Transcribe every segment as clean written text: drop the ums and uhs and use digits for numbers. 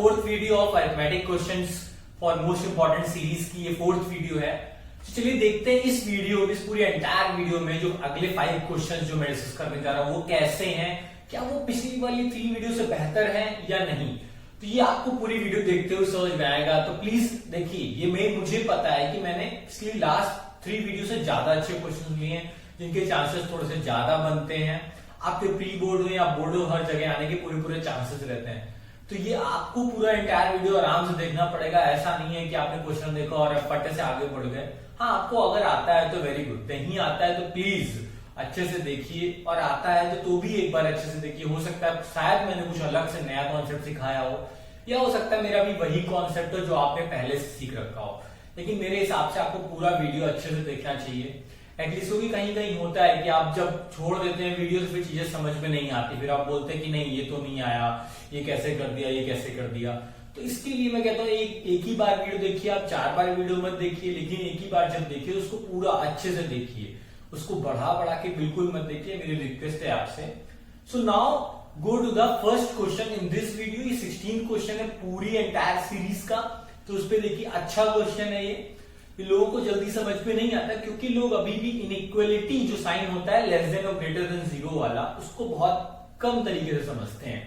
Fourth video of arithmetic questions for most important series की ये fourth video है। तो चलिए देखते हैं इस वीडियो, इस पूरी एंटायर वीडियो में जो अगले 5 क्वेश्चंस जो मैं डिस्कस करने जा रहा हूं वो कैसे हैं, क्या वो पिछली वाली 3 वीडियो से बेहतर है या नहीं। तो ये आपको पूरी वीडियो देखते हुए समझ में आएगा। तो प्लीज देखिए, ये मुझे पता है कि मैंने पिछली लास्ट 3 वीडियो से ज्यादा अच्छे क्वेश्चन लिए हैं जिनके चांसेस थोड़े से ज्यादा बनते हैं। आपके प्री बोर्ड हो या बोर्ड हो, हर जगह आने के पूरे चांसेस रहते हैं। तो ये आपको पूरा एंटायर वीडियो आराम से देखना पड़ेगा। ऐसा नहीं है कि आपने क्वेश्चन देखा और फटे से आगे बढ़ गए। हाँ, आपको अगर आता है तो वेरी गुड, नहीं आता है तो प्लीज अच्छे से देखिए, और आता है तो भी एक बार अच्छे से देखिए। हो सकता है शायद मैंने कुछ अलग से नया कॉन्सेप्ट सिखाया हो, या हो सकता है मेरा भी वही कॉन्सेप्ट हो जो आपने पहले से सीख रखा हो, लेकिन मेरे हिसाब से आपको पूरा वीडियो अच्छे से देखना चाहिए। एटलीस्ट भी कहीं कहीं होता है कि आप जब छोड़ देते हैं वीडियो फिर चीजें समझ में नहीं आती, फिर आप बोलते हैं कि नहीं ये तो नहीं आया, ये कैसे कर दिया, ये कैसे कर दिया। तो इसके लिए मैं कहता हूँ एक ही बार वीडियो देखिए, आप 4 बार वीडियो मत देखिए, लेकिन एक ही बार जब देखिए उसको पूरा अच्छे से देखिए, उसको बढ़ा के बिल्कुल मत देखिए, मेरी रिक्वेस्ट है आपसे। So now go to the first question in this video. ये 16 क्वेश्चन है पूरी एंटायर सीरीज का, तो उस पर देखिए अच्छा क्वेश्चन है ये। लोगों को जल्दी समझ में नहीं आता क्योंकि लोग अभी भी इनइक्वालिटी जो साइन होता है लेस देन और ग्रेटर देन 0 वाला, उसको बहुत कम तरीके से समझते हैं।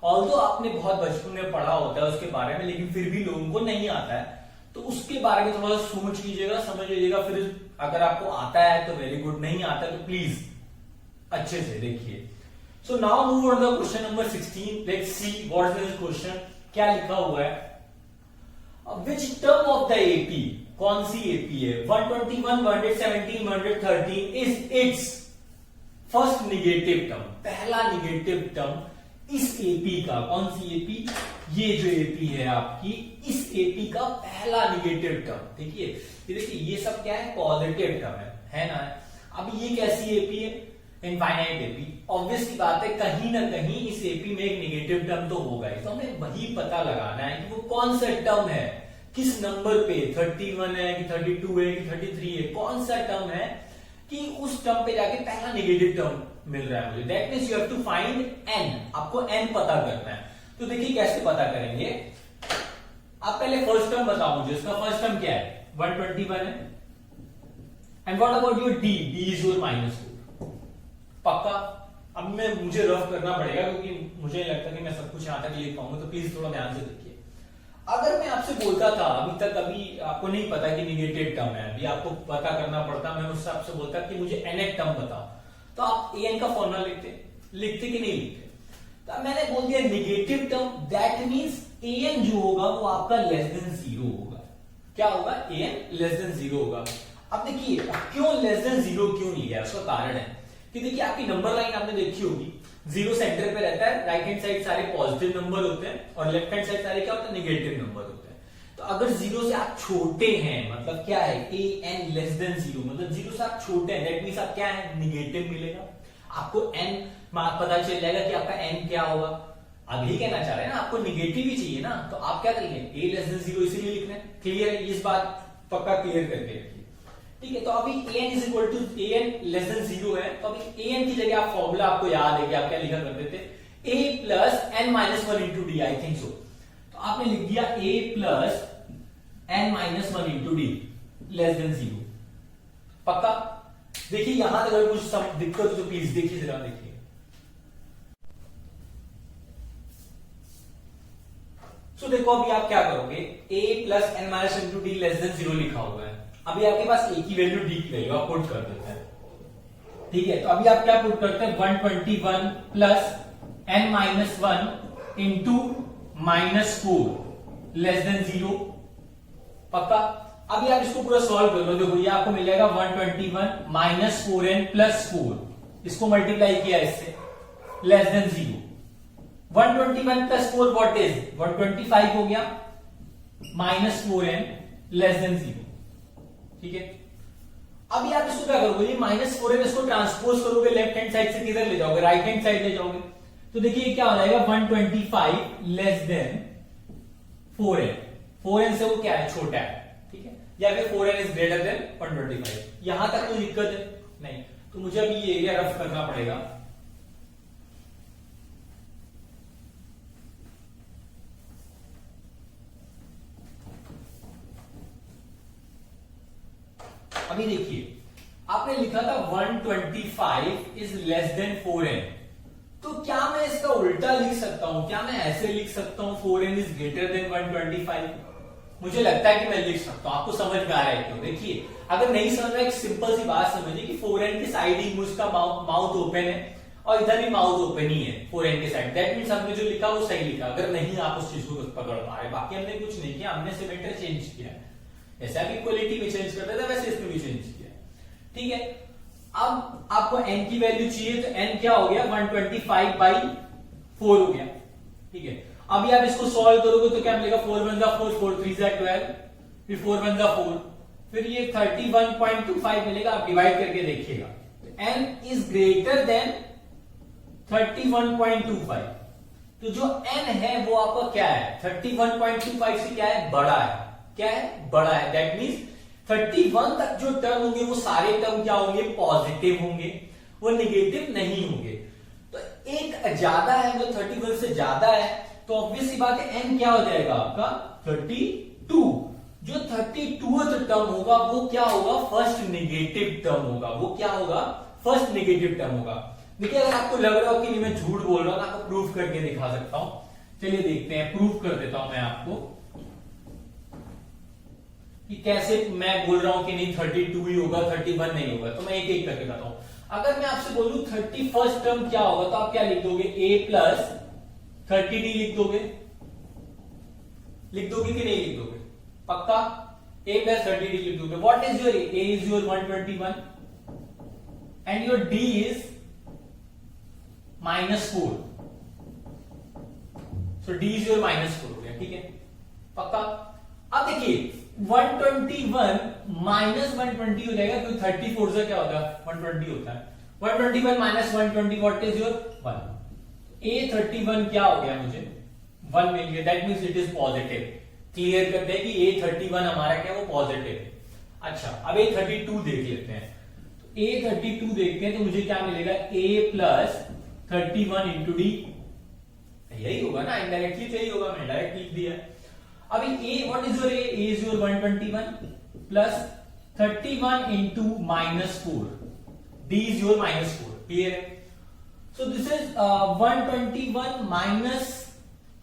ऑल्दो आपने बहुत बचपन में पढ़ा होता है उसके बारे में, लेकिन फिर भी लोगों को नहीं आता है। तो उसके बारे में थोड़ा सा सोच लीजिएगा, समझ लीजिएगा। फिर अगर आपको आता है तो वेरी गुड, नहीं आता है तो प्लीज अच्छे से देखिए। So now move on the question number 16। Let's see what is this question. क्या लिखा हुआ है? Which term of the AP, कौन सी एपी है? 121, 117, 113 is it's first negative term, पहला निगेटिव टर्म इस एपी का। कौन सी एपी? ये जो एपी है आपकी, इस एपी का पहला निगेटिव टर्म। देखिए ये देखिए, ये सब क्या है? पॉजिटिव टर्म है ना। अब ये कैसी एपी है? Infinite AP. ऑब्वियसली बात है, कहीं ना कहीं इस एपी में एक निगेटिव टर्म तो होगा ही। तो हमें वही पता लगाना है कि वो कौन सा टर्म है, किस नंबर पे, 31 है कि 32 है कि 33 है, कौन सा टर्म है कि उस टर्म पे जाके पहला निगेटिव टर्म मिल रहा है मुझे। That means you have to find n. आपको एन पता करना है। तो देखिए कैसे पता करेंगे। आप पहले फर्स्ट टर्म बताओ मुझे, इसका फर्स्ट टर्म क्या है? 121 है। And what about your D? D is your -4। पक्का? अब मुझे रफ करना पड़ेगा क्योंकि मुझे नहीं लगता कि मैं सब कुछ यहां तक लिख पाऊंगा, तो प्लीज थोड़ा ध्यान से देखिए। अगर मैं आपसे बोलता था अभी आपको नहीं पता कि निगेटिव टर्म है, अभी आपको पता करना पड़ता, मैं उससे आपसे बोलता कि मुझे nth टर्म बताओ, तो आप an का फॉर्मूला लिखते कि नहीं लिखते? तो मैंने बोल दिया negative term, that means an जो होगा वो आपका लेस देन 0 होगा। क्या होगा? an लेस देन 0 होगा। अब देखिए क्यों लेस देन 0 क्यों लिया, उसका कारण है कि देखिए आपकी नंबर लाइन आपने देखी होगी, 0 सेंटर पे रहता है, राइट हैंड साइड सारे पॉजिटिव नंबर होते हैं और लेफ्ट हैंड साइड सारे क्या होते हैं? नेगेटिव नंबर होते हैं। तो अगर 0 से आप छोटे हैं, मतलब क्या है? an लेस देन 0, मतलब 0 से आप छोटे हैं, दैट मींस आप क्या है? निगेटिव मिलेगा आपको। n मार्क पता चल जाएगा कि आपका n क्या होगा। अब यही कहना चाह रहे हैं ना, आपको निगेटिव ही चाहिए ना, तो आप क्या करेंगे? a लेस देन 0 इसीलिए लिखना है। क्लियर है? इस बात पक्का क्लियर करके रखिए, ठीक है। तो अभी an is equal to an less than 0 है, तो अभी an की जगह आप फॉर्मूला आपको याद है कि आप क्या लिखा करते थे? a plus n minus 1 into D, I think so. तो आपने लिख दिया a plus n minus 1 into D less than 0। पक्का? देखिए यहां तक अगर कुछ दिक्कत हो तो प्लीज देखिए, जरा देखिए। तो देखो अभी आप क्या करोगे? a plus n minus into D less than 0 लिखा हुआ है। अभी आपके पास a की वैल्यू d की वैल्यू आप पुट कर देते हैं, ठीक है। तो अभी आप क्या पुट करते हैं? 121 plus n minus 1 into -4 less than 0। पक्का? अभी आप इसको पूरा सॉल्व कर लो। देखो ये आपको मिल जाएगा 121 माइनस 4n प्लस 4, इसको मल्टीप्लाई किया इससे, less than 0। 121 plus 4 what is? 125 हो गया, माइनस 4n लेस देन 0, ठीक है। अभी आप इसको क्या करोगे? ये -4n इसको ट्रांसपोज करोगे, लेफ्ट हैंड साइड से किधर ले जाओगे? राइट हैंड साइड ले जाओगे। तो देखिए क्या हो जाएगा? 125 लेस देन 4n। 4n से वो क्या है? छोटा है, ठीक है। या फिर 4n इज ग्रेटर देन 125। यहां तक कोई दिक्कत है? नहीं। तो मुझे अभी ये एरिया रफ करना पड़ेगा। अभी देखिए आपने लिखा था 125 इज लेस देन 4n, तो क्या मैं इसका उल्टा लिख सकता हूं? क्या मैं ऐसे लिख सकता हूं 4n इज ग्रेटर देन 125? मुझे लगता है कि मैं लिख सकता हूं। आपको समझ में आ रहा है क्यों? देखिए अगर नहीं समझ में, एक सिंपल सी बात समझिए कि 4n की साइड ही उसका माउथ ओपन है और इधर भी माउथ ओपन ही है 4n के साइड। दैट मींस हमने जो लिखा वो सही लिखा। अगर नहीं आप उस चीज को पकड़ पा रहे, बाकी हमने कुछ नहीं किया, हमने सिमेट्री चेंज किया। ऐसा भी इक्वलिटी में चेंज करता था वैसे इसमें भी चेंज किया। ठीक है, अब आपको n की वैल्यू चाहिए तो n क्या हो गया 125/4 हो गया। ठीक है, अभी आप इसको सॉल्व करोगे तो क्या मिलेगा 4 1 4 4 3 12, फिर 4 1 4, फिर ये 31.25 मिलेगा। आप डिवाइड करके देखिएगा n इज ग्रेटर देन 31.25, तो जो n है वो आपका क्या है 31.25 से क्या है बड़ा है। क्या है? बड़ा है। दैट मींस 31 तक जो टर्म होंगे वो सारे टर्म क्या होंगे पॉजिटिव होंगे, वो निगेटिव नहीं होंगे। तो एक ज्यादा है मतलब 31 से ज्यादा है तो ऑब्वियस सी बात है n क्या हो जाएगा आपका 32। जो 32th टर्म होगा वो क्या होगा फर्स्ट निगेटिव टर्म होगा। वो क्या होगा फर्स्ट निगेटिव टर्म होगा। देखिए अगर आपको लग रहा हो कि मैं झूठ बोल रहा हूं, आपको प्रूफ करके दिखा सकता हूं। चलिए देखते हैं, प्रूफ कर देता हूं मैं आपको कि कैसे मैं बोल रहा हूं कि नहीं 32 ही होगा 31 नहीं होगा। तो मैं एक एक करके बताता हूं। अगर मैं आपसे बोलूं 31st टर्म क्या होगा तो आप क्या लिख दोगे a प्लस 30d लिख दोगे। लिख दोगे कि नहीं लिख दोगे? पक्का a प्लस 30d लिख दोगे। What is your a is your 121 and your d is -4, so d is your -4 हो गया। ठीक है, पक्का। अब देखिए 121 माइनस 120 हो जाएगा क्योंकि 34 से क्या होता है 120 होता है। 121 minus 120 what is your 1। a 31 क्या हो गया मुझे 1 मिल गया। That means it is positive. Clear करते हैं कि a 31 हमारा क्या वो पॉजिटिव। अच्छा अब a 32 देख लेते हैं। तो a 32 देखते हैं तो मुझे क्या मिलेगा a प्लस 31 इंटू डी, यही होगा ना इनडायरेक्टली, तो यही होगा, मैंने डायरेक्ट लिख दिया। अभी a what is your a is your 121 plus 31 into -4, d is your -4। Clear है? So this is 121 minus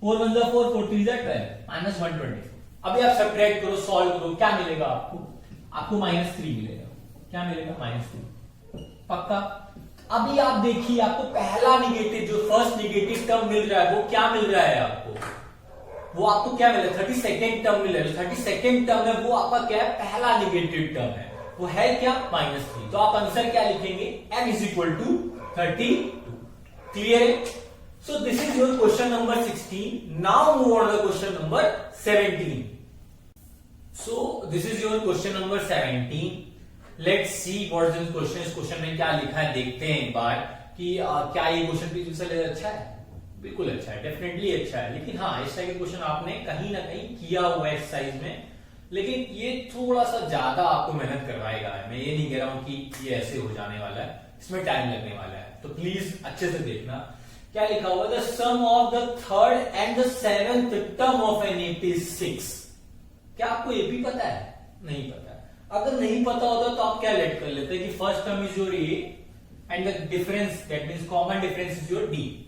4 1 4 4 3 12 minus 124। अभी आप सब्ट्रैक्ट करो, सॉल्व करो, क्या मिलेगा आपको? आपको -3 मिलेगा। क्या मिलेगा? -3। पक्का। अभी आप देखिए आपको पहला निगेटिव जो फर्स्ट निगेटिव टर्म मिल रहा है वो क्या मिल रहा है आपको? वो आपको क्या मिला 32nd टर्म मिल रहा है। 32nd टर्म है वो आपका क्या है पहला निगेटिव टर्म है, वो है क्या -3। तो आप आंसर क्या लिखेंगे m is equal to 32। Clear है? So this is your question number 16। Now move on the question number 17। So this is your question number 17। Let's see what is question. इस क्वेश्चन में क्या लिखा है देखते हैं एक बार कि क्या ये क्वेश्चन फिजिक्स से अच्छा है? बिल्कुल अच्छा है, डेफिनेटली अच्छा है। लेकिन हाँ इस टाइप के क्वेश्चन आपने कहीं ना कहीं किया हुआ है एक्सरसाइज में, लेकिन ये थोड़ा सा ज्यादा आपको मेहनत करवाएगा। मैं ये नहीं कह रहा हूं कि ये ऐसे हो जाने वाला है, इसमें टाइम लगने वाला है। तो प्लीज अच्छे से देखना क्या लिखा हुआ। The sum of the third and the seventh term of an AP is 6। क्या आपको एपी पता है? नहीं पता है। अगर नहीं पता होता तो आप क्या लेट कर लेते कि first term is your a and the difference that means common difference is your d.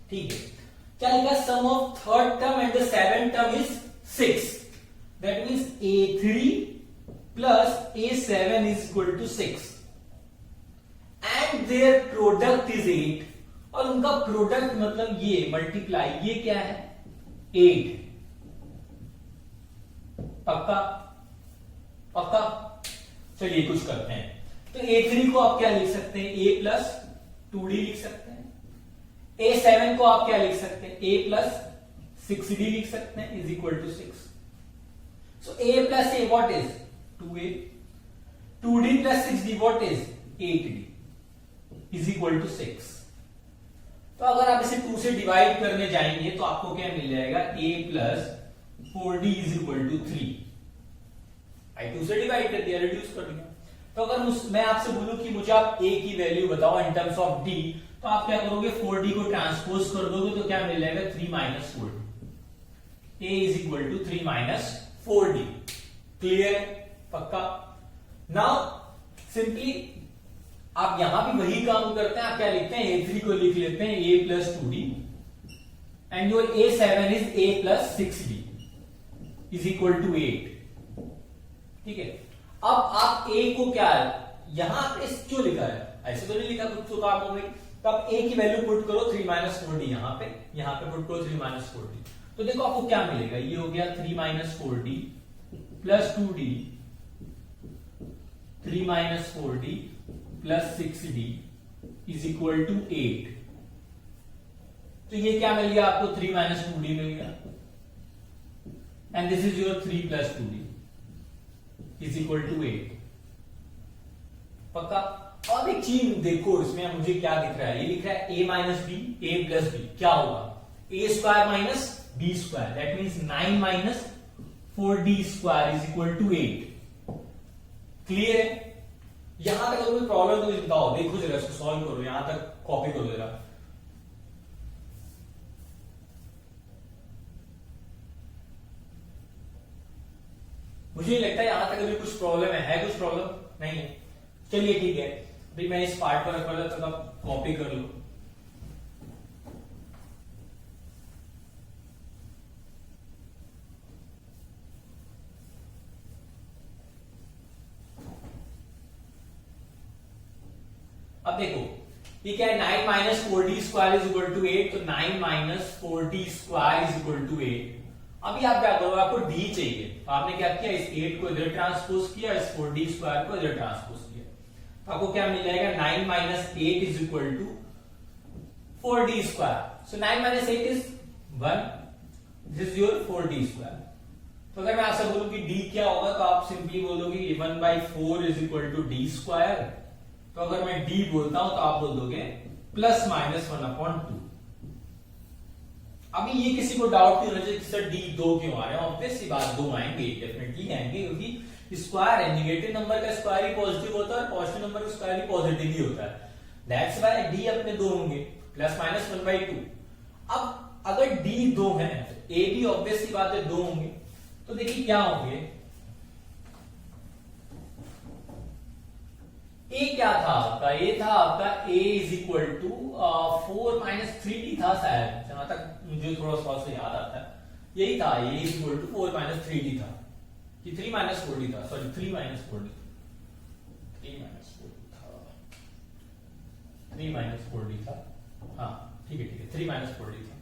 ठीक है, क्या लिखा? Sum of third term and the seventh term is 6। That means a3 plus a7 is equal to 6 and their product is 8। और उनका product मतलब ये multiply, ये क्या है 8। पक्का? पक्का। चलिए कुछ करते हैं। तो a3 को आप क्या लिख सकते हैं a प्लस 2d लिख सकते हैं। a7 को आप क्या लिख सकते हैं a प्लस 6d लिख सकते हैं is equal to 6। So a plus a what is 2a, 2d plus 6d what is 8d is equal to 6। तो अगर आप इसे 2 से डिवाइड करने जाएंगे तो आपको क्या मिल जाएगा a plus 4d is equal to 3। आई 2 से डिवाइड कर दिया, रिड्यूस कर दिया। तो अगर मैं आपसे बोलूं कि मुझे आप a की वैल्यू बताओ इन टर्म्स ऑफ d, तो आप क्या करोगे 4d को ट्रांसपोज कर दोगे तो क्या मिल जाएगा 3 minus 4d। a is equal to 3 minus 4d। Clear? पक्का। नाउ सिंपली आप यहां भी वही काम करते हैं, आप क्या लिखते हैं, a3 को लिख लेते हैं a plus 2d and your a7 is a plus 6d is equal to 8। ठीक है, अब आप a को क्या यहां आपने क्यों लिखा है, ऐसे तो नहीं लिखा, कुछ तो काम हो गई, तो आप a की वैल्यू पुट करो 3 माइनस 4d, यहां पे पुट करो 3 माइनस 4d, तो देखो आपको क्या मिलेगा, ये हो गया 3 minus 4d plus 2d, 3 minus 4d plus 6d is equal to 8। तो ये क्या मिल गया आपको, 3 माइनस 2d मिल गया and this is your 3 plus 2d is equal to 8। पक्का। अब एक चीज देखो इसमें मुझे क्या दिख रहा है, ये लिख रहा है a minus b a plus b, क्या होगा a square minus b square, that means 9 minus 4d square is equal to 8। Clear है? यहां तक अगर कोई प्रॉब्लम तो बताओ, देखो जरा इसको सॉल्व करो, यहां तक कॉपी करो जरा। मुझे लगता है यहां तक अभी कुछ प्रॉब्लम है कुछ प्रॉब्लम नहीं है, चलिए ठीक है, अभी मैं इस पार्ट पर रखवा तब आप कॉपी कर लो। अब देखो ये क्या है, 9 minus 4d square is equal to 8, तो 9 minus 4d square is equal to 8। अभी आप क्या करो, आपको d चाहिए, तो आपने क्या किया, इस 8 को इधर ट्रांसपोज किया, इस 4d स्क्वायर को इधर ट्रांसपोज किया, तो आपको क्या मिल जाएगा, 9 minus 8 is equal to 4d square. So 9 minus 8 is 1, this is your 4d square. तो अगर मैं आपसे बोलूं कि d क्या होगा, तो आप सिंपली बोलोगे 1/4 is equal to d square. तो अगर मैं d बोलता हूं तो आप बोल दोगे प्लस माइनस 1/2। अभी ये किसी को डाउट नहीं होना चाहिए कि सर d 2 क्यों आ रहे हैं, ऑब्वियस सी बात 2 आएंगे, डेफिनेटली आएंगे, क्योंकि स्क्वायर है, नेगेटिव नंबर का स्क्वायर ही पॉजिटिव होता है और पॉजिटिव नंबर का स्क्वायर ही पॉजिटिव ही होता है, दैट्स व्हाई d अपने 2 होंगे, प्लस माइनस 1/2। अब अगर d 2 है तो a भी ऑब्वियस सी बात है 2 होंगे, तो देखिए क्या होंगे, a क्या था आपका, a था आपका a is equal to 4 minus 3d था शायद, जहां तक मुझे थोड़ा सा याद आता है, यही था, a is equal to 4 minus 3d था, कि 3 माइनस 4d था, sorry 3 minus 4d, 3 minus 4d था, 3 माइनस 4d था, हाँ ठीक है 3 माइनस 4d था।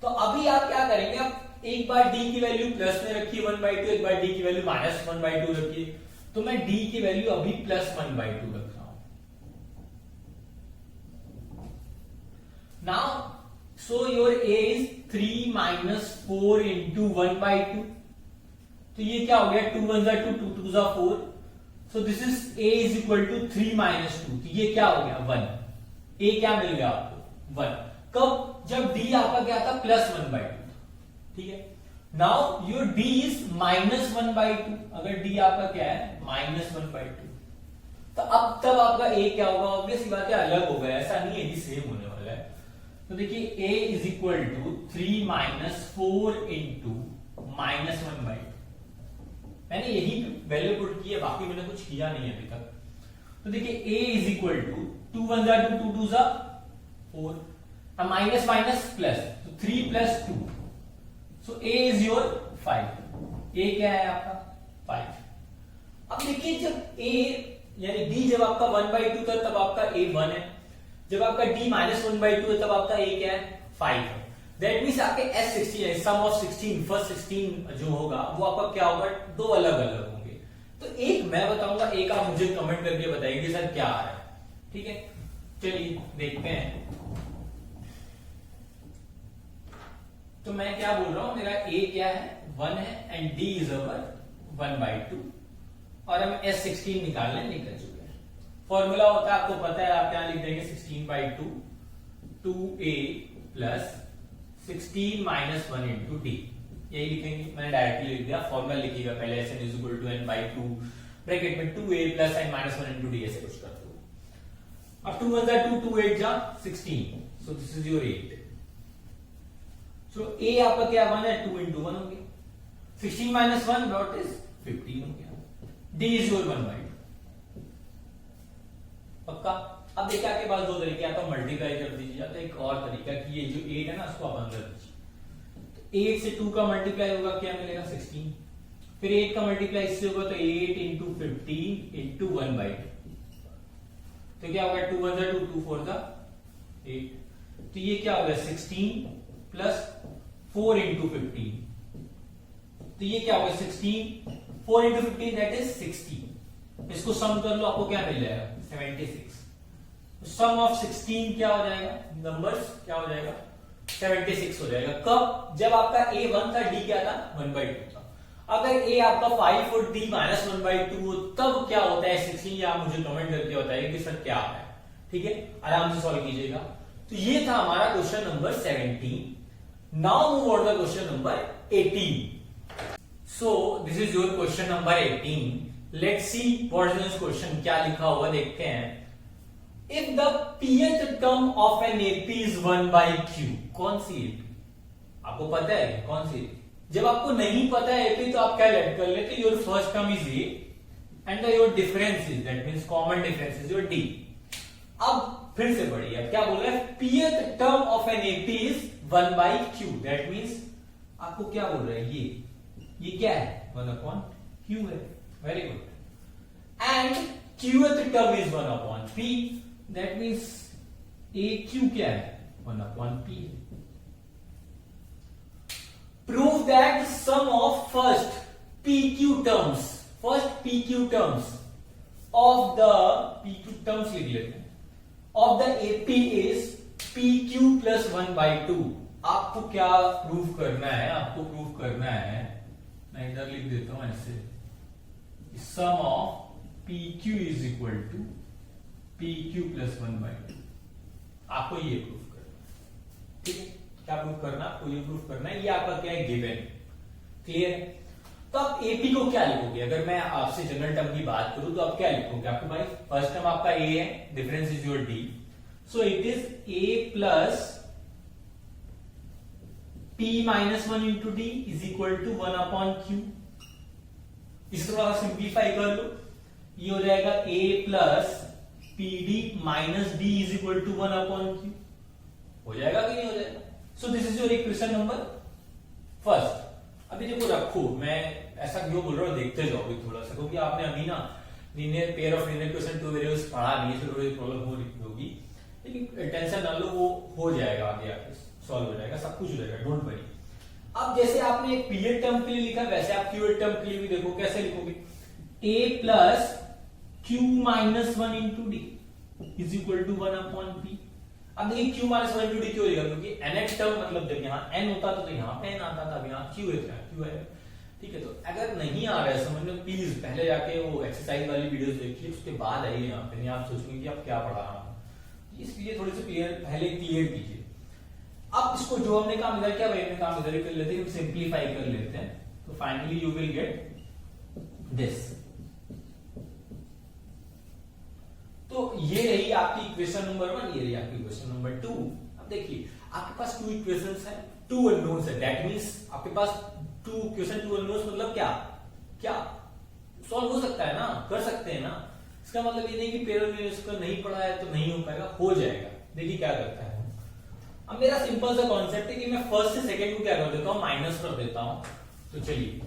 तो अभी आप क्या करेंगे, आप एक बार d की वैल्यू प्लस में रखिए 1/2, एक बार d की वैल्यू माइनस 1/2 रखिए, तो मैं d की वैल्यू अभी प्लस 1/2 रख रहा हूं। Now so your a is 3 minus 4 into 1/2, तो ये क्या हो गया, 2 1 जा 2, 2 2 जा 4, so this is a is equal to 3 minus 2, तो ये क्या हो गया 1, a क्या मिल गया आपको 1, कब, जब d आपका क्या था प्लस 1/2, ठीक है। Now your d is minus 1/2, अगर d आपका क्या है माइनस 1/2, तो अब तब आपका a क्या होगा, ऑब्वियस बात है अलग होगा, ऐसा नहीं है कि सेम होने वाला है। तो देखिए a is equal to 3 minus 4 into minus 1/2, मैंने यही वैल्यू पुट की है, बाकी मैंने कुछ किया नहीं है अभी तक। तो देखिए a इज इक्वल टू 2 1 जा 2, 2 2 जा 4, अब माइनस माइनस प्लस, तो 3 plus 2, so a is your 5, a क्या है आपका 5। अब देखिए जब a यानी d जब आपका 1/2 था तब आपका a 1 है, जब आपका d माइनस 1/2 है तब आपका a क्या है 5 है, दैट मीन्स आपके S16 है, सम ऑफ 16 फर्स्ट 16 जो होगा वो आपका क्या होगा, दो अलग अलग होंगे। तो एक मैं बताऊंगा, एक आप मुझे कमेंट करके बताइए सर क्या आ रहा है, ठीक है। चलिए देखते हैं, तो मैं क्या बोल रहा हूं, मेरा a क्या है 1 है एंड d इज अवर 1/2, और हम S16 निकालने निकल चुके हैं। फॉर्मूला होता है आपको पता है, आप यहां लिख देंगे 16/2 2a plus 16 minus 1 into d, यही लिखेंगे, मैंने डायरेक्टली लिख दिया, फॉर्मूला लिखिएगा पहले, S n is equal to n by 2 bracket में 2a plus n minus 1 into d, ऐसे कुछ करते हो। अब 2 1 जा 2, 2 8 जा 16, सो this is your 8। So a आपका क्या 1 है, 2 इंटू 1 हो गया, 16 माइनस 1 डॉट इज 15 हो गया, d इज योर 1/2। पक्का। अब देखिए आपके पास दो तरीके, या तो मल्टीप्लाई कर दीजिए, या तो एक और तरीका कि ये जो 8 है ना उसको आप अंदर दीजिए। 8 से 2 का मल्टीप्लाई होगा, क्या मिलेगा 16। फिर 8 का मल्टीप्लाई इससे होगा तो 8 इंटू 15 इंटू 1/2, तो क्या होगा 2 1 2 2 4 8, तो ये क्या होगा 16 प्लस 4 इंटू 15, तो ये क्या होगा 16 4 इंटू 15 दैट इज 60। इसको सम कर लो, आपको क्या मिल जाएगा 76। सम ऑफ 16 क्या हो जाएगा, नंबर्स क्या हो जाएगा 76 हो जाएगा। कब, जब आपका a 1 था, d क्या था 1/2 था। अगर a आपका 5 और d -1/2 हो तब क्या होता है 16, या आप मुझे कमेंट करके बताइए कि सर क्या है। ठीक है, आराम से सॉल्व कीजिएगा। तो ये था हमारा question number 17। Now move on the question number 18। So this is your question number 18। Let's see what is this question, क्या लिखा हुआ देखते हैं। If the pth term of an AP is 1/q, कौन सी AP आपको पता है, कौन सी? जब आपको नहीं पता है AP तो आप क्या लेट कर लेते, your first term is A and your difference is, that means common difference is your D। अब फिर से पढ़िए, अब क्या बोल रहा है, pth term of an AP is 1/q, that means आपको क्या बोल रहा है, ये क्या है 1/q है। Very good. And qth term is 1/p, that means AQ क्या है 1/p। Prove that sum of first PQ terms of the PQ terms लिख लेते हैं, of the AP is PQ plus 1/2। आपको क्या प्रूव करना है, आपको प्रूव करना है, मैं इधर लिख देता हूं ऐसे, sum of PQ is equal to PQ plus 1/2। आपको ये प्रूफ करना है। ठीक है, क्या प्रूफ करना, आपको ये प्रूफ करना है, ये आपका क्या है गिवन। क्लियर है। तो आप AP को क्या लिखोगे, अगर मैं आपसे जनरल टर्म की बात करूं तो आप क्या लिखोगे, आपके भाई फर्स्ट टर्म आपका A है, difference is your D, so it is A plus P -1 into D is equal to 1/q। इसे थोड़ा सिंप्लीफाई कर लो, ये हो जाएगा A plus PD minus D is equal to 1/q। हो जाएगा कि नहीं हो जाएगा। So this is your equation number first. अभी देखो रखो, मैं ऐसा क्यों बोल रहा हूँ, देखते जाओ अभी थोड़ा सा, क्योंकि आपने अभी ना linear pair of linear question 2 variables पढ़ा नहीं है, थोड़ी प्रॉब्लम हो रही होगी, लेकिन टेंशन ना लो, वो हो जाएगा, आगे आगे सॉल्व हो जाएगा, सब कुछ हो जाएगा, डोंट वरी। अब जैसे आपने एक पीरियड टर्म के लिए लिखा, वैसे आप क्यूएड टर्म के लिए भी देखो, कैसे लिखोगे, A plus Q minus 1 into D is equal to 1/p। अब देखिए Q माइनस 1 इंटू D क्यों लिखा, क्योंकि nth टर्म मतलब जब यहाँ n होता तो यहाँ पे n आता था, अब यहाँ Q है। ठीक है, तो अगर नहीं आ रहा है समझ में, प्लीज पहले जाके वो एक्सरसाइज वाली वीडियोस देखिए, उसके बाद आइए यहाँ पे, नहीं आप सोचेंगे कि आप क्या पढ़ा रहा हूँ, इसलिए थोड़ी सी पहले क्लियर कीजिए। अब इसको जो हमने काम इधर किया वही हमने काम इधर ही कर लेते हैं, सिंप्लीफाई कर लेते हैं, तो finally you will get this. तो ये रही आपकी इक्वेशन नंबर 1, ये रही आपकी इक्वेशन नंबर 2। अब देखिए आपके पास 2 इक्वेशंस हैं, 2 अननोन्स है, दैट मींस आपके पास 2 इक्वेशन 2 अननोन्स, मतलब क्या सॉल्व हो सकता है ना, कर सकते हैं ना। इसका मतलब ये नहीं कि पेयर में इसको नहीं पढ़ा है तो नहीं हो पाएगा, हो जाएगा। देखिए क्या करता है, अब मेरा सिंपल सा कॉन्सेप्ट है कि मैं फर्स्ट से सेकंड को क्या कर देता हूं, माइनस कर देता हूं। तो चलिए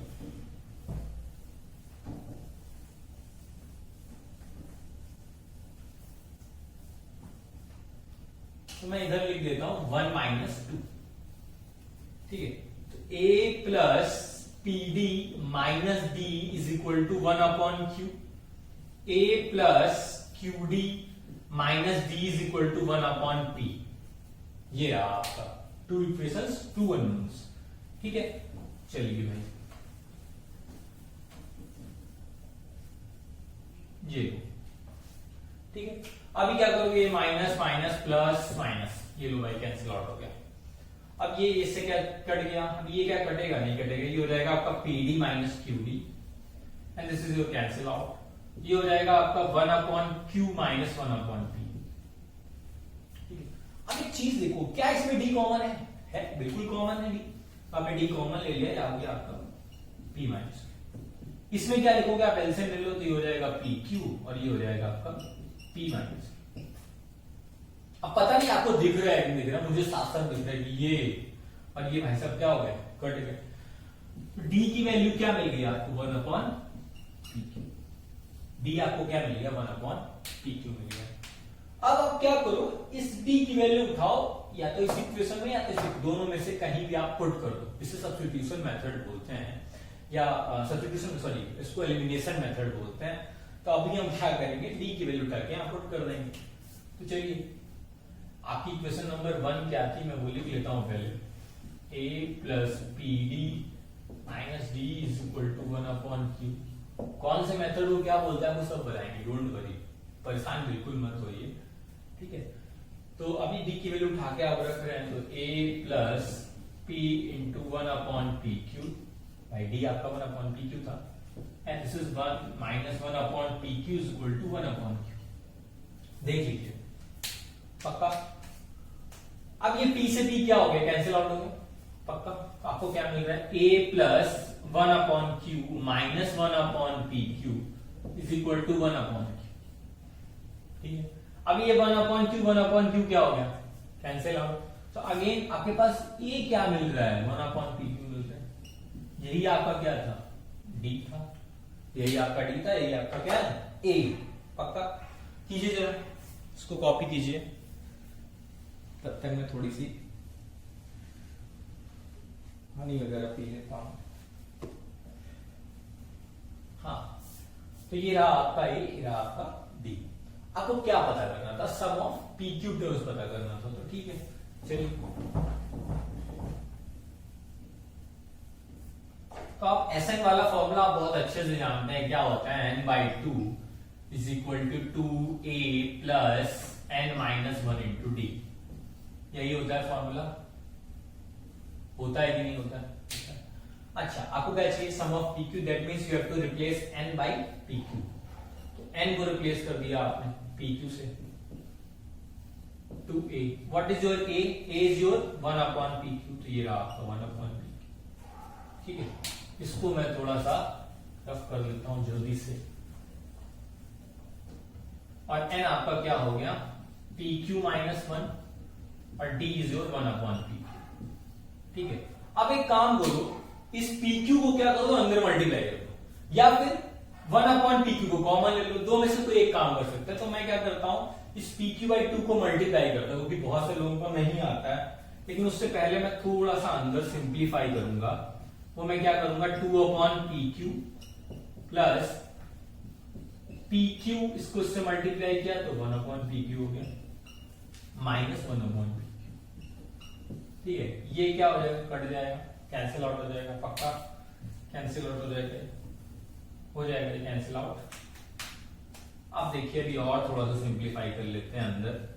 तो मैं इधर लिख देता हूं 1 - 2। ठीक है, तो A plus PD minus D is equal to 1/q। A plus QD minus D is equal to 1/p। ये रहा आपका 2 इक्वेशंस 2 अननोन्स। ठीक है, चलिए भाई ये ठीक है, अभी क्या करोगे, माइनस माइनस प्लस माइनस, ये लो भाई कैंसिल आउट हो गया। अब ये इससे क्या कट गया, अब ये क्या कटेगा, नहीं कटेगा, ये हो जाएगा आपका PD minus QD and this is your cancel out. ये हो जाएगा आपका 1/q माइनस 1/p। अब एक चीज देखो, क्या इसमें D कॉमन है बिल्कुल कॉमन है D। आपने D कॉमन ले लिया, आ गया आपका P माइनस। इसमें क्या लिखोगे आप, एलसीएम ले लो, तो ये हो जाएगा PQ और ये हो जाएगा आपका P माइनस। अब पता नहीं आपको दिख रहा है कि दिख रहा है, मुझे साफ साफ दिख रहा है कि ये और ये भाई साहब क्या हो गए, कट गए। डी की वैल्यू क्या मिल गई आपको, 1/PQ। डी आपको क्या मिल गया, 1/PQ मिल गया। अब आप क्या करो, इस डी की वैल्यू उठाओ, या तो इस इक्वेशन में या तो इस दोनों में से कहीं भी आप पुट कर दो। इसे सब्स्टिट्यूशन मेथड बोलते हैं, या सब्स्टिट्यूशन सॉरी इसको एलिमिनेशन मेथड बोलते हैं। तो अभी हम क्या करेंगे, डी की वैल्यू उठा के यहाँ पुट कर देंगे। तो चलिए, आपकी इक्वेशन नंबर 1 क्या थी, मैं वो लिख लेता हूं पहले। a plus p d minus d is equal to 1/Q। कौन से मेथड को क्या बोलता है वो सब बताएंगे, डोंट वरी, परेशान बिल्कुल मत होइए, ठीक है। तो अभी डी की वैल्यू उठा के आप रख रहे हैं, तो a plus p into 1/PQ, भाई डी आपका 1/PQ था, and this is 1 minus 1/PQ is equal to 1/Q। देख लीजिए पक्का। अब ये p से p क्या हो गया, कैंसिल आउट हो गया पक्का। तो आपको क्या मिल रहा है, a plus 1/Q minus 1/PQ is equal to 1/Q, ठीक है। अब ये 1/Q क्या हो गया, कैंसिल आउट। तो अगेन आपके पास a क्या मिल रहा है, 1/PQ मिल रहा है। यही आपका क्या था, d था, यही आपका d था, यही आपका क्या है, a। पक्का कीजिए जरा, इसको कॉपी कीजिए, तब तक मैं थोड़ी सी पानी वगैरह पी लेता हूं। हाँ, तो ये रहा आपका ए, ये रहा आपका डी। आपको क्या पता करना था, सम ऑफ पी क्यू टर्म्स पता करना था, तो ठीक है चलिए। तो आप SN वाला फॉर्मूला आप बहुत अच्छे से जानते हैं, क्या होता है, n/2 is equal to 2a plus n-1 into d. यही होता है फॉर्मूला, होता है कि नहीं होता है। अच्छा, आपको क्या चाहिए, sum of PQ, that means you have to replace n by PQ। तो n को रिप्लेस कर दिया आपने PQ से, 2a। What is your a? a is your 1/PQ, तो ये रहा आपका 1/PQ, ठीक है। इसको मैं थोड़ा सा रफ कर लेता हूं जल्दी से, और n आपका क्या हो गया, PQ माइनस 1, और d इज योर 1/PQ, ठीक है। अब एक काम करो, इस PQ को क्या करो, अंदर मल्टीप्लाई कर दो, या फिर 1/PQ को कॉमन ले लो, दो में से कोई एक काम कर सकते हैं। तो मैं क्या करता हूं, इस PQ/2 को मल्टीप्लाई करता हूं, क्योंकि बहुत से लोगों को नहीं आता है, लेकिन उससे पहले मैं थोड़ा सा अंदर सिंप्लीफाई करूंगा। वो मैं क्या करूंगा, 2/PQ प्लस PQ, इसको इससे मल्टीप्लाई किया तो 1/PQ हो गया, माइनस 1/PQ, ठीक है। ये क्या हो जाएगा, कट जाएगा, कैंसिल आउट हो जाएगा, पक्का कैंसिल आउट हो जाएगा, कैंसिल आउट। अब देखिए अभी और थोड़ा सा सिंप्लीफाई कर लेते हैं अंदर।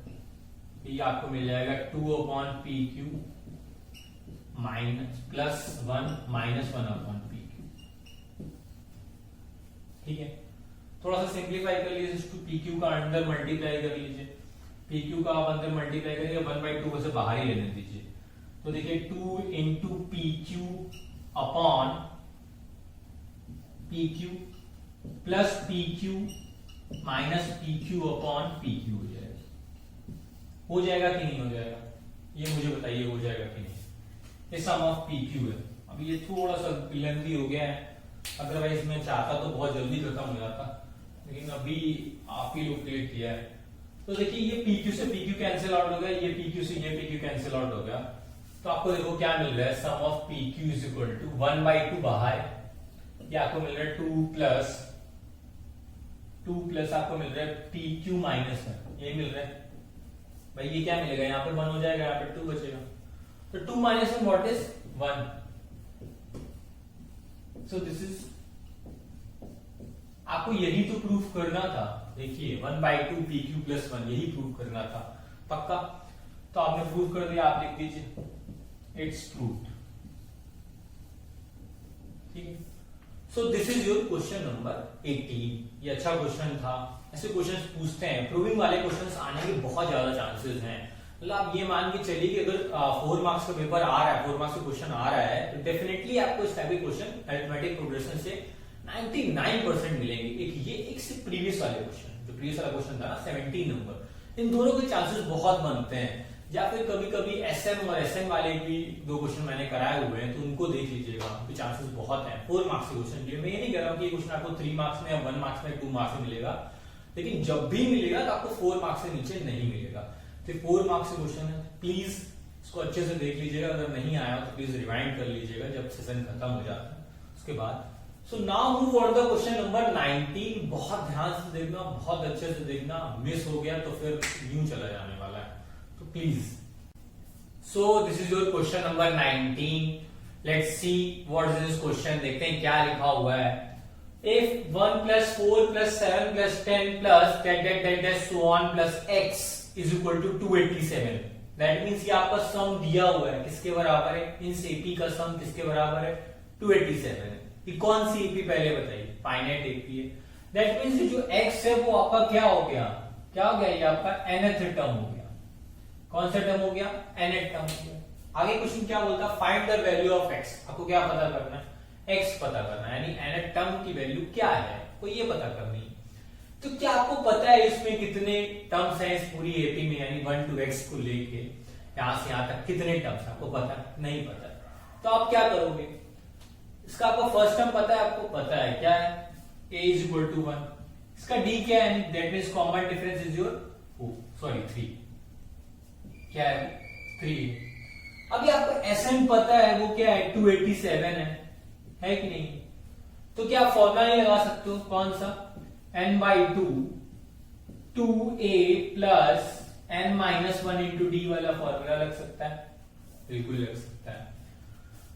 ये आपको मिल जाएगा 2/PQ minus plus 1 minus 1/PQ, ठीक है। थोड़ा सा सिंप्लीफाई कर लीजिए, PQ का अंदर मल्टीप्लाई कर लीजिए, PQ का आप अंदर मल्टीप्लाई करिए, 1/2 को से बाहर ही लेने दीजिए। तो देखिए 2 into PQ upon PQ plus PQ minus PQ upon PQ हो जाएगा कि नहीं हो जाएगा, ये मुझे बताइए, हो जाएगा कि नहीं। ये सम ऑफ PQ है। अब ये थोड़ा सा लेंथी हो गया है, अदरवाइज मैं चाहता तो बहुत जल्दी खत्म हो जाता, लेकिन अभी आप ही लोग क्लियर किया है। तो देखिए ये PQ से PQ कैंसिल आउट हो गया, ये PQ से ये PQ कैंसिल आउट हो गया। तो आपको देखो क्या मिल रहा है, sum of PQ is equal to 1/2 बाहर, ये आपको मिल रहा है 2 प्लस आपको मिल रहा है PQ माइनस 1, ये मिल रहा है भाई। ये क्या मिलेगा, यहाँ पे 1 हो जाएगा, यहाँ पे 2 बचेगा, तो 2 minus 1 what is 1। So this is, आपको यही तो प्रूफ करना था। देखिए 1/2 PQ प्लस 1, यही प्रूफ करना था, पक्का। तो आपने प्रूफ कर दिया, आप लिख दीजिए इट्स प्रूव्ड, ठीक है। So this is your question number 18। ये अच्छा क्वेश्चन था, ऐसे क्वेश्चंस पूछते हैं, प्रूविंग वाले क्वेश्चंस आने के बहुत ज्यादा चांसेस हैं। मतलब आप ये मान के चलिए कि अगर 4 मार्क्स का पेपर आ रहा है, 4 मार्क्स का क्वेश्चन आ रहा है, तो डेफिनेटली आपको इस टाइप के क्वेश्चन अरिथमेटिक प्रोग्रेशन से 99% मिलेंगे। एक ये, एक से प्रीवियस वाले क्वेश्चन, जो प्रीवियस वाला क्वेश्चन था ना 17 नंबर, इन दोनों के चांसेस बहुत बनते हैं। या फिर कभी कभी एसएम और एसएन वाले भी 2 क्वेश्चन मैंने कराए हुए हैं, तो उनको देख लीजिएगा, उनके चांसेस बहुत हैं 4 मार्क्स के क्वेश्चन के। मैं ये नहीं कह रहा हूँ कि क्वेश्चन आपको 3 मार्क्स में या 1 मार्क्स में 2 मार्क्स में मिलेगा, लेकिन जब भी मिलेगा तो आपको 4 मार्क्स से नीचे नहीं मिलेगा। तो 4 मार्क्स के क्वेश्चन है, प्लीज इसको अच्छे से देख लीजिएगा। अगर नहीं आया तो प्लीज रिवाइंड कर लीजिएगा जब सेशन खत्म हो जाता है उसके बाद। So now move for the question number 19। बहुत ध्यान से देखना, बहुत अच्छे से देखना, मिस हो गया तो फिर यूं चला जाने वाला है, तो please. So this is your question number 19। Let's see what is this question. देखते हैं क्या लिखा हुआ है। If 1 plus 4 plus 7 plus 10 plus that so on plus x is equal to 287, that means ये आपका सम दिया हुआ है, किसके बराबर है? इन एपी का सम किसके बराबर है? 287 है। ये कौन सी एपी पहले बताइए? फाइनाइट एपी है। दैट मीन्स जो x है वो आपका क्या हो गया? क्या हो गया? ये आपका nth टर्म हो गया। कौन सा टर्म हो गया? nth टर्म हो गया। आगे क्वेश्चन क्या बोलता है? Find the value of x। आपको क्या पता करना है? x पता करना है, यानी nth टर्म की वैल्यू क्या है वो ये पता करनी है। तो क्या आपको पता है इसमें कितने टर्म्स हैं इस पूरी एपी में, यानी 1 to x को लेके यहां से यहां तक कितने टर्म्स आपको पता नहीं पता है। तो आप क्या करोगे? इसका आपको फर्स्ट टर्म पता है, आपको पता है क्या है? a is equal to 1। इसका d क्या है? That means common difference is your 3। क्या है? 3। अभी आपको Sn पता है, वो क्या है? 287 है कि नहीं? तो क्या फॉर्मूला नहीं लगा सकते हो? कौन सा? n/2 2a plus n-1 into D वाला फॉर्मूला लग सकता है? बिल्कुल लग सकता है।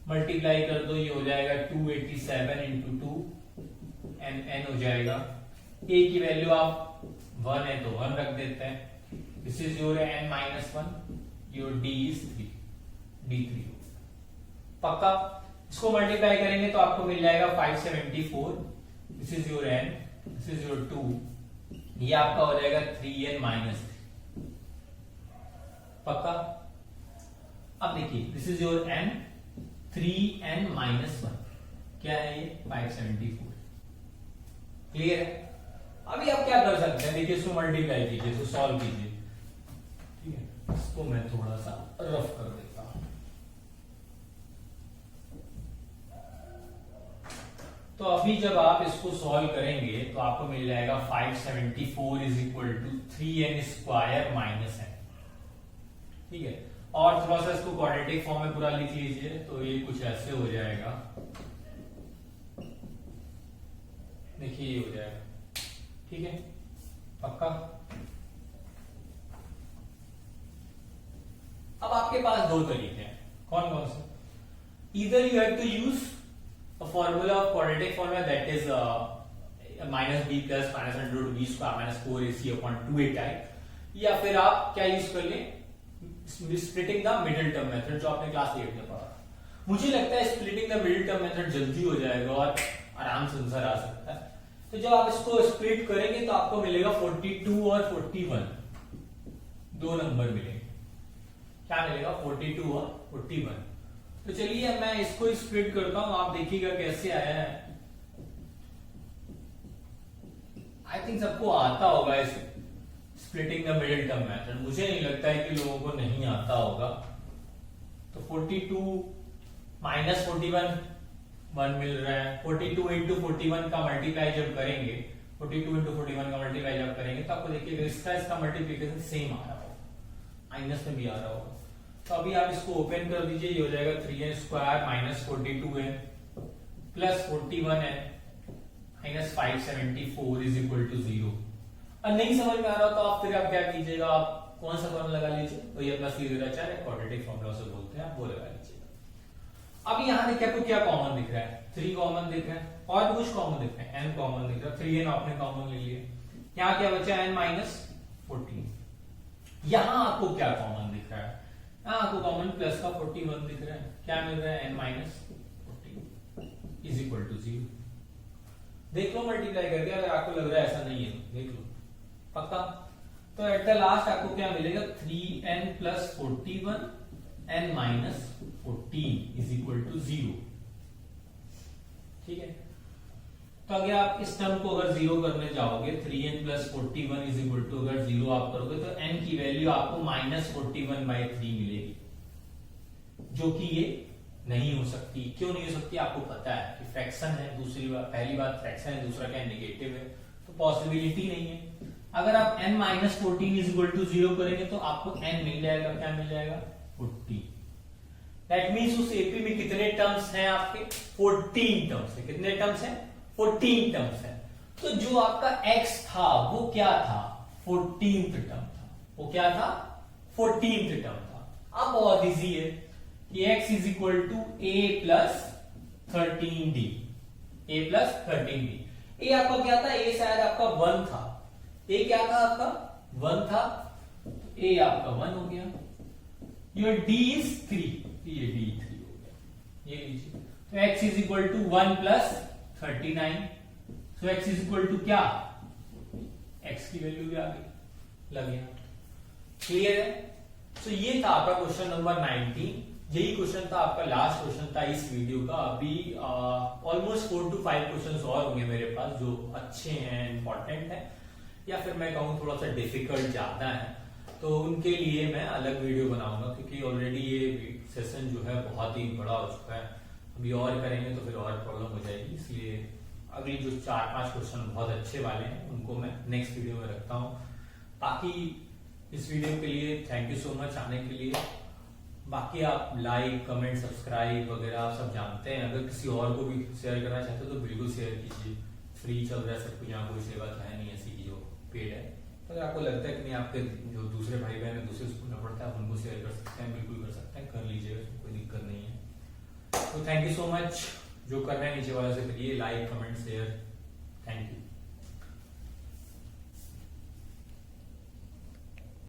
मल्टीप्लाई कर दो, ये हो जाएगा 287 इंटू 2 n हो जाएगा। a की वैल्यू आप 1 है तो 1 रख देते हैं। This is your n-1, your d is 3, d3। पक्का? इसको मल्टीप्लाई करेंगे तो आपको मिल जाएगा 574। This is your n, this is your 2, ये आपका हो जाएगा 3n-3। पक्का? अब देखिए, this is your n, 3n-1, क्या है ये? 574। क्लियर है? अभी आप क्या कर सकते हैं? देखिए, इसको मल्टीप्लाई कीजिए तो सॉल्व कीजिए। ठीक है, इसको मैं थोड़ा सा रफ कर देता हूं। तो अभी जब आप इसको सॉल्व करेंगे तो आपको मिल जाएगा 574 is equal to 3n square minus n। ठीक है, और थोड़ा सा इसको क्वाड्रेटिक फॉर्म में पूरा लिख लीजिए तो ये कुछ ऐसे हो जाएगा। देखिए ये हो जाएगा। ठीक है, पक्का? अब आपके पास 2 तरीके हैं। कौन कौन से? Either you have to use a formula of quadratic formula, that is minus b plus minus under root b square minus 4ac upon 2a type, या फिर आप क्या यूज कर लें? Splitting the middle term method, जो आपने class 8 में पढ़ा। मुझे लगता है splitting the middle term method जल्दी हो जाएगा और आराम से आंसर आ सकता है। तो जब आप इसको स्प्लिट करेंगे तो आपको मिलेगा 42 और 41, 2 नंबर मिलेंगे। क्या मिलेगा? 42 और 41। तो चलिए मैं इसको स्प्लिट करता हूं, आप देखिएगा कैसे आया है। आई थिंक सबको आता होगा इस splitting the middle term method. मुझे नहीं लगता है कि लोगों को नहीं आता होगा। तो 42 माइनस 41 1 मिल रहा है। 42 इंटू 41 का मल्टीप्लाई जब करेंगे, 42 इंटू 41 का मल्टीप्लाई जब करेंगे तो आपको देखिएगा इसका मल्टीप्लिकेशन सेम आ रहा होगा, माइनस में भी आ रहा होगा। तो अभी आप इसको ओपन कर दीजिए, ये हो जाएगा 3n स्क्वायर माइनस 42 है प्लस 41 है माइनस 574 इज इक्वल टू 0। और नहीं समझ में आ रहा तो आप क्या कीजिएगा? आप कौन सा फॉर्मूला लगा लीजिए? तो ये अपना सीधा है, क्वाड्रेटिक फॉर्मूला से बोलते हैं, आप वो लगा लीजिएगा। अब यहाँ देखिए आपको क्या कॉमन दिख रहा है? 3 कॉमन दिख रहा है और कुछ कॉमन दिख रहा है, n कॉमन दिख रहा है। 3n आपने कॉमन ले लिया। यहाँ क्या बचा? n-14। यहाँ आपको क्या कॉमन दिख रहा है? यहाँ आपको कॉमन प्लस का 41 दिख रहा है। क्या मिल रहा है? n-14 is equal to 0। देख लो मल्टीप्लाई करके, अगर आपको लग रहा है ऐसा नहीं है तो देख लो। पक्का? तो एट द लास्ट आपको क्या मिलेगा? 3n plus 41 n-14 is equal to 0। ठीक है, तो अगर आप इस टर्म को अगर जीरो करने जाओगे 3n plus 41 is equal to अगर जीरो आप करोगे तो n की वैल्यू आपको -41/3 मिलेगी, जो कि ये नहीं हो सकती। क्यों नहीं हो सकती? आपको पता है कि फ्रैक्शन है, दूसरी बात, पहली बात फ्रैक्शन है, दूसरा क्या नेगेटिव है, तो पॉसिबिलिटी नहीं है। अगर आप n-14 इज इक्वल टू 0 करेंगे तो आपको n मिल जाएगा, क्या मिल जाएगा? 40। दैट मीन्स उस एपी में कितने टर्म्स हैं आपके? 14 टर्म्स है। कितने टर्म्स हैं? 14 टर्म्स है। तो जो आपका x था वो क्या था? 14th टर्म था। वो क्या था? 14th टर्म था। अब बहुत इजी है कि x is equal to a plus 13d। a plus 13d। a आपका क्या था? a शायद आपका 1 था। a क्या था आपका? 1 था। a आपका 1 हो गया। योर d इज 3, ये d 3 हो गया। ये लीजिए, तो x is equal to 1 plus 39। So x is equal to क्या? x की वैल्यू भी आ गई, लग गया। क्लियर है? तो ये था आपका क्वेश्चन नंबर 19। यही क्वेश्चन था आपका, लास्ट क्वेश्चन था इस वीडियो का। अभी ऑलमोस्ट 4 to 5 क्वेश्चंस और होंगे मेरे पास जो अच्छे हैं, इंपॉर्टेंट है, या फिर मैं कहूँ थोड़ा सा डिफिकल्ट ज्यादा है, तो उनके लिए मैं अलग वीडियो बनाऊंगा, क्योंकि ऑलरेडी ये सेशन जो है बहुत ही बड़ा हो चुका है। अभी और करेंगे तो फिर और प्रॉब्लम हो जाएगी, इसलिए अगली जो 4-5 क्वेश्चन बहुत अच्छे वाले हैं उनको मैं नेक्स्ट वीडियो में रखता हूँ। बाकी इस वीडियो के लिए थैंक यू सो मच आने के लिए। बाकी आप लाइक, कमेंट, सब्सक्राइब वगैरह आप सब जानते हैं। अगर किसी और को भी शेयर करना चाहते हो तो बिल्कुल शेयर कीजिए। फ्री चल रहा है सब कुछ, यहाँ कोई सेवा तो है नहीं ऐसी की जो पेड है। तो अगर आपको लगता है कि नहीं, आपके जो दूसरे भाई बहन है दूसरे स्कूल में पढ़ता है, आप उनको शेयर कर सकते हैं, बिल्कुल कर सकते हैं, कर लीजिएगा, कोई दिक्कत नहीं है। तो थैंक यू सो मच। जो कर रहे हैं नीचे वाले से करिए, like, comment, share. Thank you.